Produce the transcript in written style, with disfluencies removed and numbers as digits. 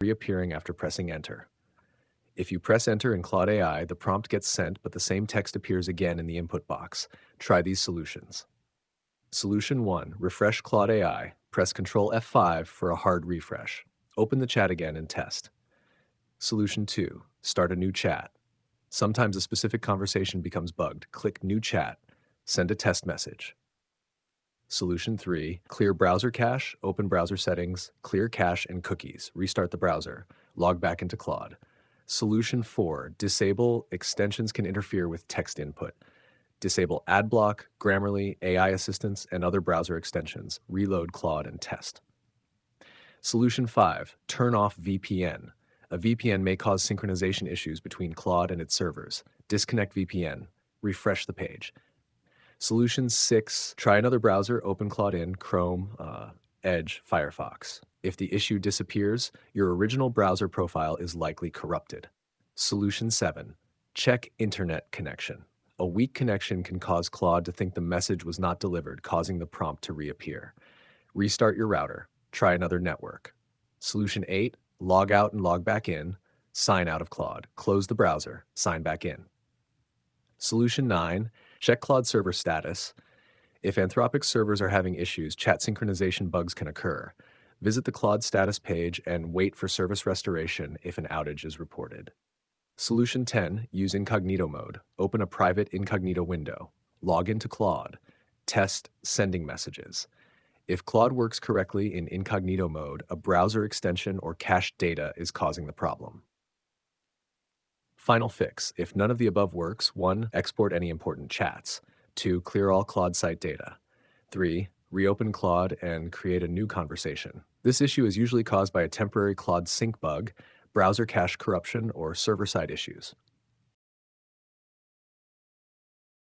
reappearing after pressing enter. If you press enter in Claude AI, the prompt gets sent, but the same text appears again in the input box. Try these solutions. Solution 1. Refresh Claude AI. Press Ctrl F5 for a hard refresh. Open the chat again and test. Solution 2. Start a new chat. Sometimes a specific conversation becomes bugged. Click New Chat. Send a test message. Solution 3. Clear browser cache, open browser settings, clear cache and cookies. Restart the browser. Log back into Claude. Solution 4. Disable extensions can interfere with text input. Disable AdBlock, Grammarly, AI assistants, and other browser extensions. Reload Claude and test. Solution 5. Turn off VPN. A VPN may cause synchronization issues between Claude and its servers. Disconnect VPN. Refresh the page. Solution 6. Try another browser, open Claude in Chrome, Edge, Firefox. If the issue disappears, your original browser profile is likely corrupted. Solution 7. Check internet connection. A weak connection can cause Claude to think the message was not delivered, causing the prompt to reappear. Restart your router. Try another network. Solution 8. Log out and log back in. Sign out of Claude. Close the browser. Sign back in. Solution 9. Check Claude server status. If Anthropic servers are having issues, chat synchronization bugs can occur. Visit the Claude status page and wait for service restoration if an outage is reported. Solution 10. Use incognito mode. Open a private incognito window. Log into Claude. Test sending messages. If Claude works correctly in incognito mode, a browser extension or cached data is causing the problem. Final fix. If none of the above works, 1. Export any important chats. 2. Clear all Claude site data. 3. Reopen Claude and create a new conversation. This issue is usually caused by a temporary Claude sync bug, browser cache corruption, or server-side issues.